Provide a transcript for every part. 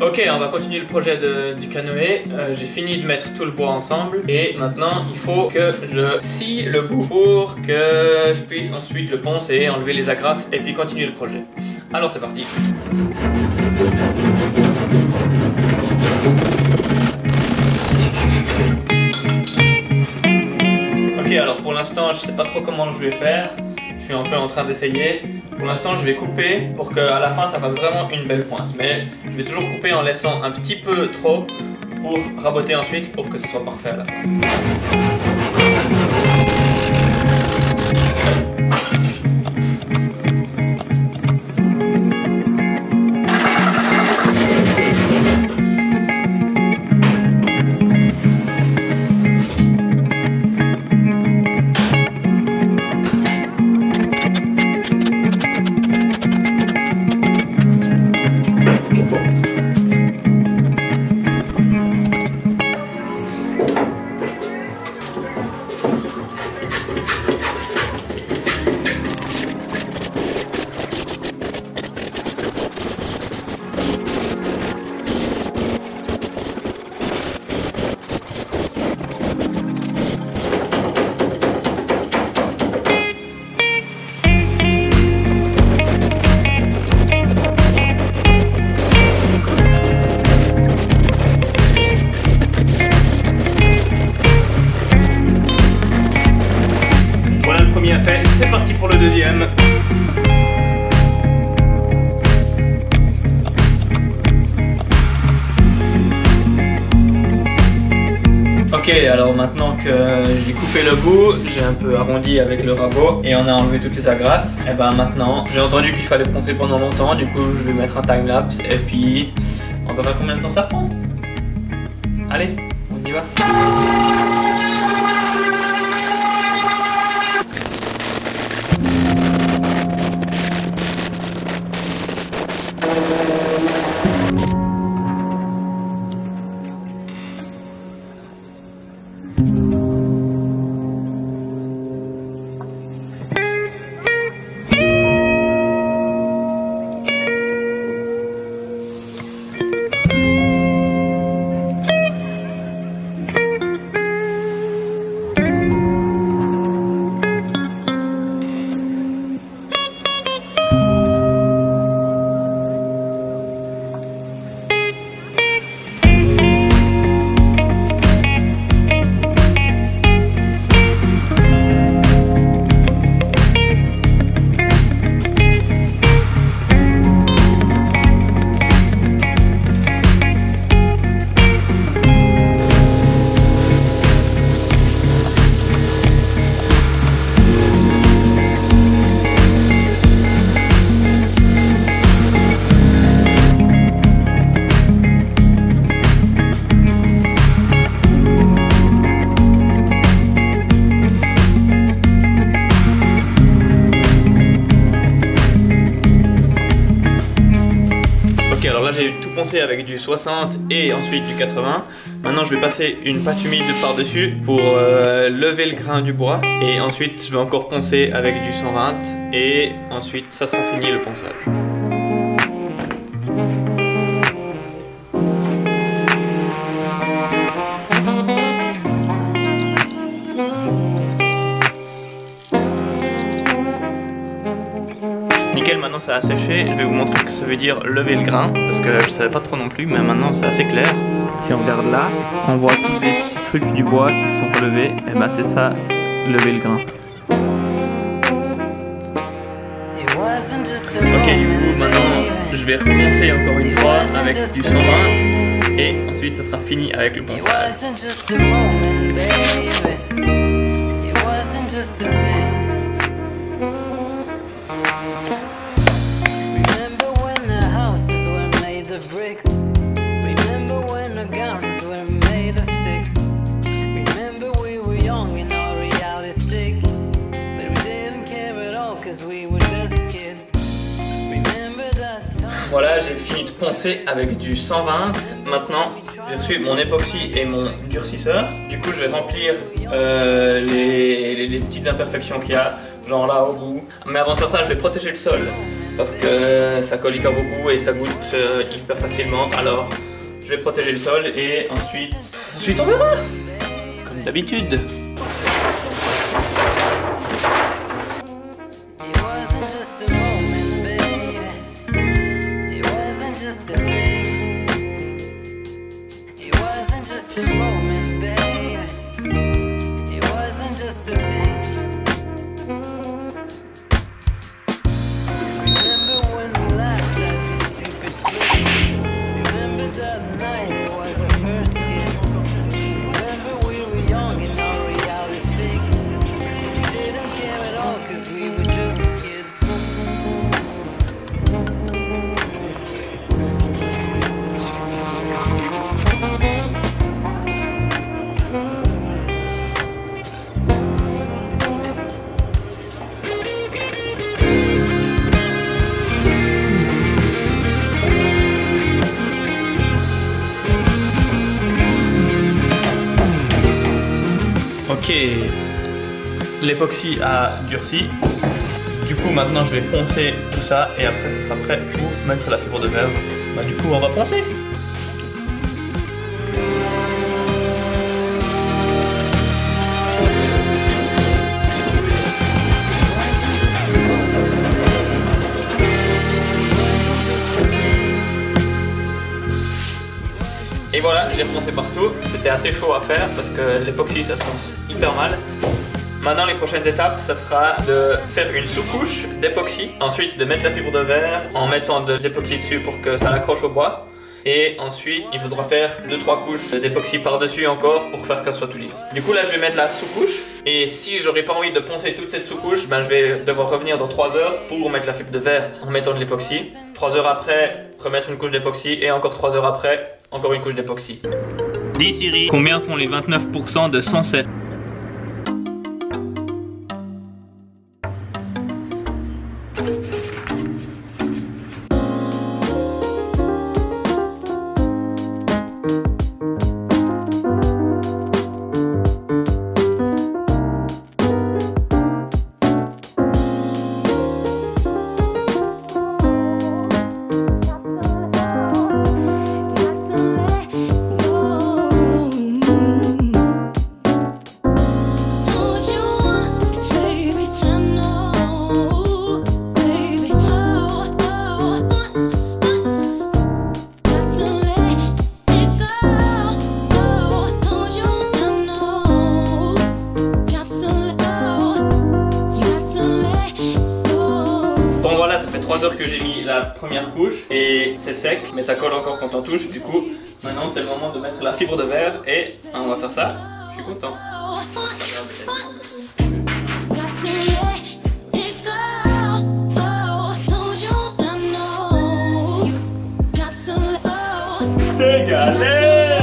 Ok, on va continuer le projet du canoë. J'ai fini de mettre tout le bois ensemble et maintenant il faut que je scie le bout pour que je puisse ensuite le poncer, enlever les agrafes et puis continuer le projet. Alors c'est parti. Ok, alors pour l'instant je sais pas trop comment je vais faire. Je suis un peu en train d'essayer. Pour l'instant je vais couper pour qu'à la fin ça fasse vraiment une belle pointe. Mais je vais toujours couper en laissant un petit peu trop pour raboter ensuite pour que ce soit parfait à la fin. Fait, c'est parti pour le deuxième. Ok, alors maintenant que j'ai coupé le bout, j'ai un peu arrondi avec le rabot et on a enlevé toutes les agrafes. Et ben maintenant, j'ai entendu qu'il fallait poncer pendant longtemps, du coup je vais mettre un timelapse et puis on verra combien de temps ça prend. Allez, on y va. J'ai tout poncé avec du 60 et ensuite du 80. Maintenant je vais passer une pâte humide par-dessus pour lever le grain du bois. Et ensuite je vais encore poncer avec du 120 et ensuite ça sera fini le ponçage. Nickel, maintenant ça a séché, je vais vous montrer ce que ça veut dire lever le grain, parce que je savais pas trop non plus, mais maintenant c'est assez clair. Si on regarde là, on voit tous les petits trucs du bois qui sont relevés, et bah c'est ça, lever le grain. Ok, du coup maintenant je vais reponcer encore une fois avec du 120 et ensuite ça sera fini avec le ponçage. Voilà, j'ai fini de poncer avec du 120. Maintenant, j'ai reçu mon époxy et mon durcisseur. Du coup, je vais remplir les petites imperfections qu'il y a, genre là au bout. Mais avant de faire ça, je vais protéger le sol parce que ça colle hyper beaucoup et ça goûte hyper facilement. Alors je vais protéger le sol et ensuite on verra comme d'habitude. Ok, l'époxy a durci. Du coup maintenant je vais poncer tout ça et après ça sera prêt pour mettre la fibre de verre. Bah du coup on va poncer. Et voilà, j'ai poncé partout. C'était assez chaud à faire parce que l'époxy ça se ponce hyper mal. Maintenant les prochaines étapes, ça sera de faire une sous-couche d'époxy. Ensuite de mettre la fibre de verre en mettant de l'époxy dessus pour que ça l'accroche au bois. Et ensuite il faudra faire 2-3 couches d'époxy par-dessus encore pour faire qu'elle soit tout lisse. Du coup là je vais mettre la sous-couche. Et si j'aurais pas envie de poncer toute cette sous-couche, ben, je vais devoir revenir dans 3 heures pour mettre la fibre de verre en mettant de l'époxy. 3 heures après, remettre une couche d'époxy et encore 3 heures après, encore une couche d'époxy. Dis Siri, combien font les 29% de 107? Bon voilà, ça fait 3 heures que j'ai mis la première couche et c'est sec, mais ça colle encore quand on touche. Du coup, maintenant c'est le moment de mettre la fibre de verre et on va faire ça. Je suis content. C'est galère!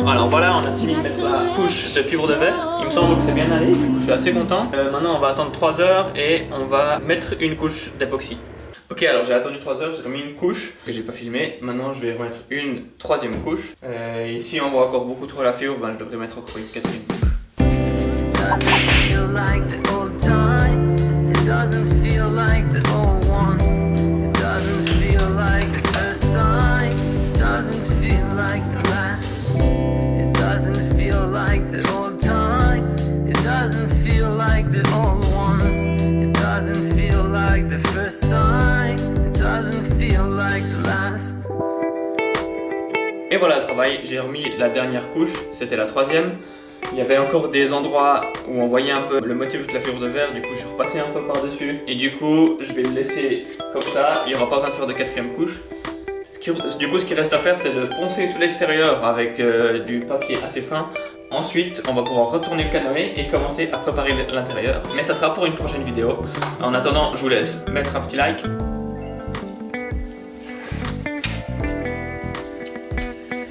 Alors voilà, on a fini de mettre la couche de fibre de verre. Il me semble que c'est bien allé, du coup je suis assez content. Maintenant on va attendre 3 heures et on va mettre une couche d'époxy. Ok, alors j'ai attendu 3 heures, j'ai remis une couche que j'ai pas filmée. Maintenant je vais remettre une 3e couche. Et si on voit encore beaucoup trop la fibre, ben, je devrais mettre encore une 4e couche. Et voilà le travail, j'ai remis la dernière couche, c'était la 3e. Il y avait encore des endroits où on voyait un peu le motif de la figure de verre, du coup je suis repassé un peu par-dessus. Et du coup, je vais le laisser comme ça, il n'y aura pas besoin de faire de quatrième couche. Du coup, ce qui reste à faire, c'est de poncer tout l'extérieur avec du papier assez fin. Ensuite, on va pouvoir retourner le canoë et commencer à préparer l'intérieur. Mais ça sera pour une prochaine vidéo. En attendant, je vous laisse mettre un petit like.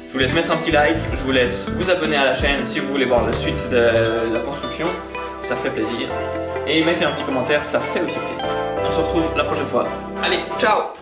Je vous laisse mettre un petit like, je vous laisse vous abonner à la chaîne si vous voulez voir la suite de la construction, ça fait plaisir. Et mettez un petit commentaire, ça fait aussi plaisir. On se retrouve la prochaine fois. Allez, ciao!